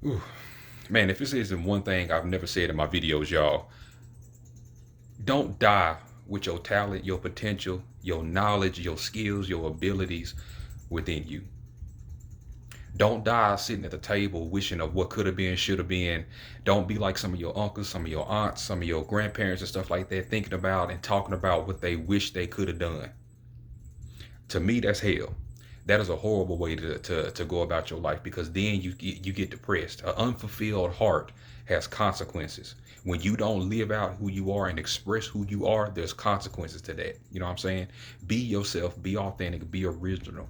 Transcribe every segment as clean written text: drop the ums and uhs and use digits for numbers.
Ooh, man, if this isn't one thing I've never said in my videos, y'all, don't die with your talent, your potential, your knowledge, your skills, your abilities within you. Don't die sitting at the table wishing of what could have been, should have been. Don't be like some of your uncles, some of your aunts, some of your grandparents and stuff like that, thinking about and talking about what they wish they could have done. To me, that's hell. That is a horrible way to go about your life, because then you get depressed. An unfulfilled heart has consequences. When you don't live out who you are and express who you are, there's consequences to that. You know what I'm saying? Be yourself, be authentic, be original.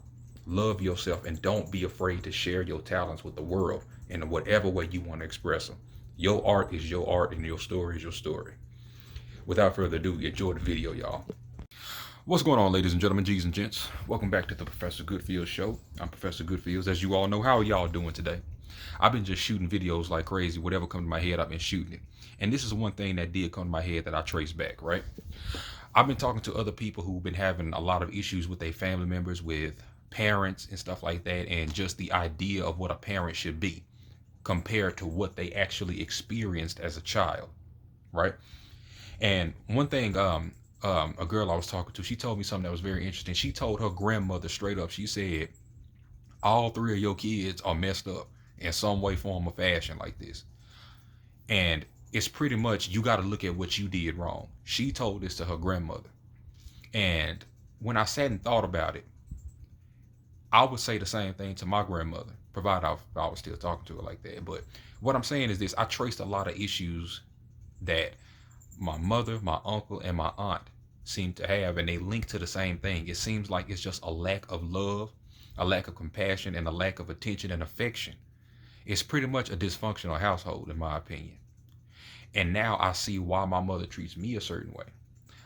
Love yourself, and don't be afraid to share your talents with the world in whatever way you want to express them. Your art is your art, and your story is your story. Without further ado, enjoy the video, y'all. What's going on, ladies and gentlemen, G's and gents? Welcome back to the Professor Goodfeels show. I'm Professor Goodfeels. As you all know, how are y'all doing today? I've been just shooting videos like crazy. Whatever comes to my head, I've been shooting it. And this is one thing that did come to my head that I trace back, right? I've been talking to other people who've been having a lot of issues with their family members, with parents and stuff like that, and just the idea of what a parent should be compared to what they actually experienced as a child, right? And one thing, a girl I was talking to, she told me something that was very interesting. She told her grandmother straight up, she said, all three of your kids are messed up in some way, form, or fashion like this. And it's pretty much, you got to look at what you did wrong. She told this to her grandmother. And when I sat and thought about it, I would say the same thing to my grandmother, provided I was still talking to her like that. But what I'm saying is this: I traced a lot of issues that my mother, my uncle, and my aunt seem to have, and they link to the same thing. It seems like it's just a lack of love, a lack of compassion, and a lack of attention and affection. It's pretty much a dysfunctional household, in my opinion. And now I see why my mother treats me a certain way.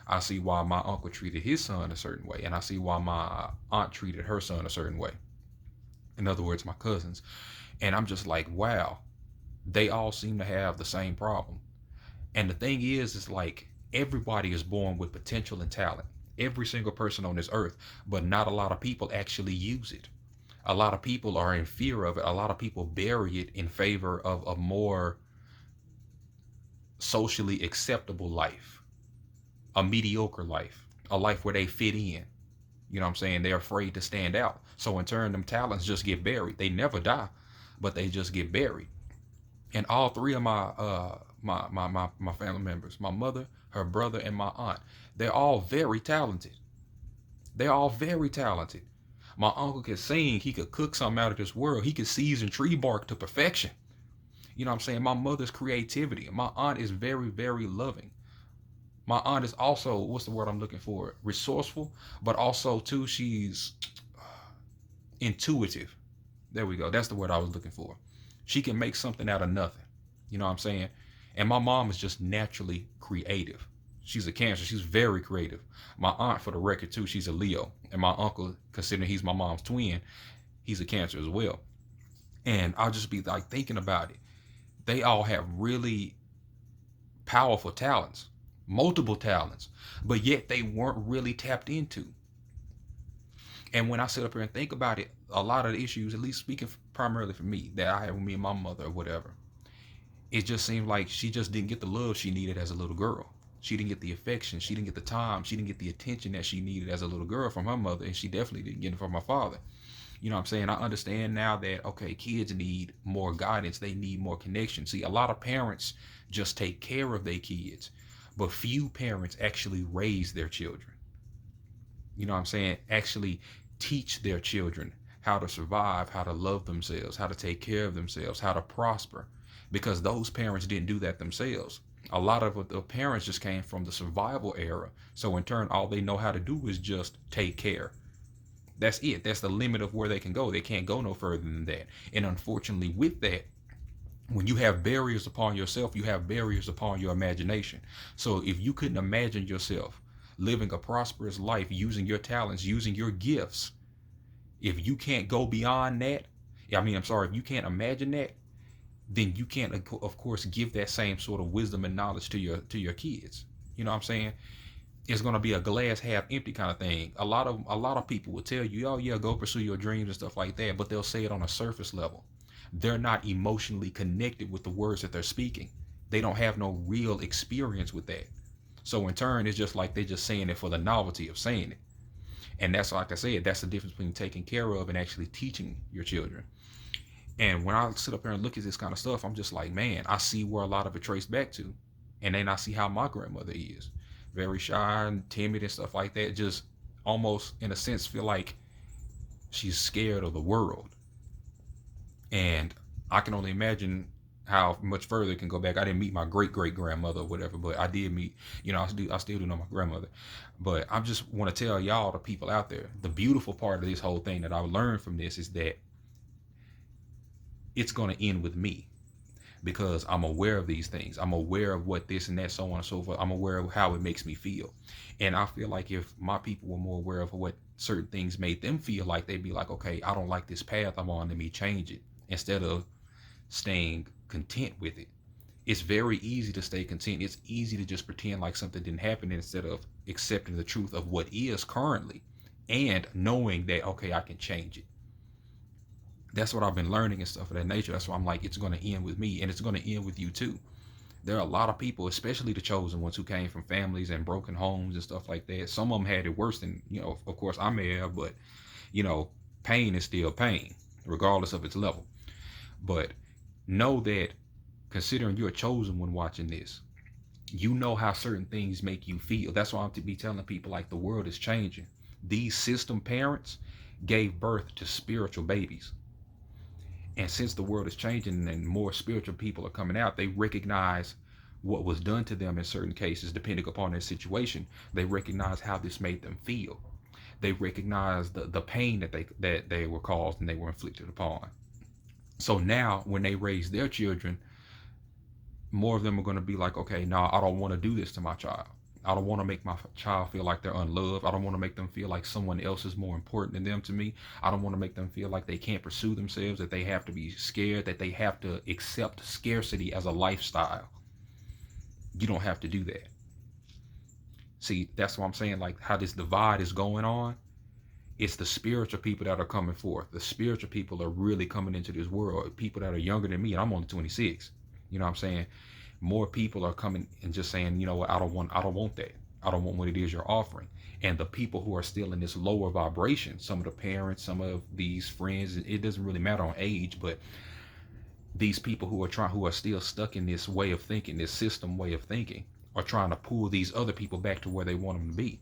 I see why my uncle treated his son a certain way, and I see why my aunt treated her son a certain way. In other words, my cousins. And I'm just like, wow, they all seem to have the same problem. And the thing is like, everybody is born with potential and talent. Every single person on this earth, but not a lot of people actually use it. A lot of people are in fear of it. A lot of people bury it in favor of a more socially acceptable life, a mediocre life, a life where they fit in. You know what I'm saying? They're afraid to stand out. So in turn, them talents just get buried. They never die, but they just get buried. And all three of my family members, my mother, her brother, and my aunt, they're all very talented. They're all very talented. My uncle could sing. He could cook something out of this world. He could season tree bark to perfection. You know what I'm saying? My mother's creativity. My aunt is very, very loving. My aunt is also, what's the word I'm looking for? Resourceful, but also too, she's intuitive. There we go. That's the word I was looking for. She can make something out of nothing. You know what I'm saying? And my mom is just naturally creative. She's a Cancer. She's very creative. My aunt, for the record, too, she's a Leo. And my uncle, considering he's my mom's twin, he's a Cancer as well. And I'll just be like thinking about it. They all have really powerful talents, multiple talents, but yet they weren't really tapped into. And when I sit up here and think about it, a lot of the issues, at least speaking primarily for me, that I had with me and my mother or whatever, it just seemed like she just didn't get the love she needed as a little girl. She didn't get the affection. She didn't get the time. She didn't get the attention that she needed as a little girl from her mother. And she definitely didn't get it from her father. You know what I'm saying? I understand now that, okay, kids need more guidance. They need more connection. See, a lot of parents just take care of their kids, but few parents actually raise their children. You know what I'm saying? Actually teach their children how to survive, how to love themselves, how to take care of themselves, how to prosper, because those parents didn't do that themselves. A lot of the parents just came from the survival era. So in turn, all they know how to do is just take care. That's it. That's the limit of where they can go. They can't go no further than that. And unfortunately, with that, when you have barriers upon yourself, you have barriers upon your imagination. So if you couldn't imagine yourself living a prosperous life using your talents, using your gifts, if you can't go beyond that, I'm sorry, if you can't imagine that, then you can't, of course, give that same sort of wisdom and knowledge to your kids. You know what I'm saying? It's going to be a glass half empty kind of thing. A lot of people will tell you, oh yeah, go pursue your dreams and stuff like that, but they'll say it on a surface level. They're not emotionally connected with the words that they're speaking. They don't have no real experience with that. So in turn, it's just like they're just saying it for the novelty of saying it. And that's, like I said, that's the difference between taking care of and actually teaching your children. And when I sit up here and look at this kind of stuff, I'm just like, man, I see where a lot of it traced back to. And then I see how my grandmother is. Very shy and timid and stuff like that. Just almost, in a sense, feel like she's scared of the world. And I can only imagine how much further it can go back. I didn't meet my great great grandmother or whatever, but I did meet, I still do know my grandmother. But I just want to tell y'all, the people out there, the beautiful part of this whole thing that I learned from this is that it's going to end with me, because I'm aware of these things. I'm aware of what this and that, so on and so forth. I'm aware of how it makes me feel. And I feel like if my people were more aware of what certain things made them feel like, they'd be like, okay, I don't like this path I'm on, let me change it, instead of staying content with it. It's very easy to stay content. It's easy to just pretend like something didn't happen instead of accepting the truth of what is currently and knowing that, okay, I can change it. That's what I've been learning and stuff of that nature. That's why I'm like, it's going to end with me, and it's going to end with you too. There are a lot of people, especially the chosen ones, who came from families and broken homes and stuff like that. Some of them had it worse than, of course I may have, but pain is still pain, regardless of its level. But know that, considering you're a chosen one watching this, you know how certain things make you feel. That's why I'm to be telling people, like, the world is changing. These system parents gave birth to spiritual babies. And since the world is changing and more spiritual people are coming out, they recognize what was done to them in certain cases, depending upon their situation. They recognize how this made them feel. They recognize the pain that they were caused and they were inflicted upon. So now when they raise their children, more of them are going to be like, okay, no, I don't want to do this to my child. I don't want to make my child feel like they're unloved. I don't want to make them feel like someone else is more important than them to me. I don't want to make them feel like they can't pursue themselves, that they have to be scared, that they have to accept scarcity as a lifestyle. You don't have to do that. See, that's what I'm saying, like how this divide is going on. It's the spiritual people that are coming forth. The spiritual people are really coming into this world. People that are younger than me, and I'm only 26. You know what I'm saying? More people are coming and just saying, you know what, I don't want that. I don't want what it is you're offering. And the people who are still in this lower vibration, some of the parents, some of these friends, it doesn't really matter on age, but these people who are still stuck in this way of thinking, this system way of thinking, are trying to pull these other people back to where they want them to be.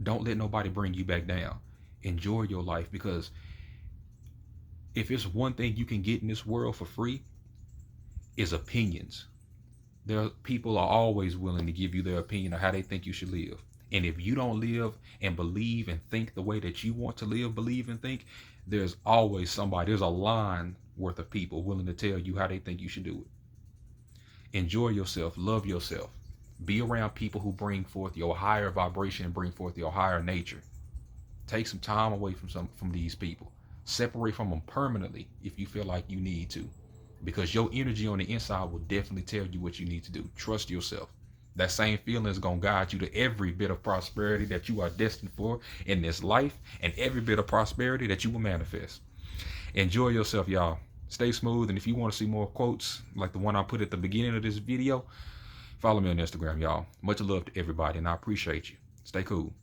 Don't let nobody bring you back down. Enjoy your life, because if it's one thing you can get in this world for free, is opinions. People are always willing to give you their opinion of how they think you should live. And if you don't live and believe and think the way that you want to live, believe and think, there's always somebody, there's a line worth of people willing to tell you how they think you should do it. Enjoy yourself, love yourself. Be around people who bring forth your higher vibration and bring forth your higher nature. Take some time away from these people. Separate from them permanently if you feel like you need to, because your energy on the inside will definitely tell you what you need to do. Trust yourself. That same feeling is going to guide you to every bit of prosperity that you are destined for in this life, and every bit of prosperity that you will manifest. Enjoy yourself, y'all. Stay smooth. And if you want to see more quotes like the one I put at the beginning of this video, follow me on Instagram, y'all. Much love to everybody, and I appreciate you. Stay cool.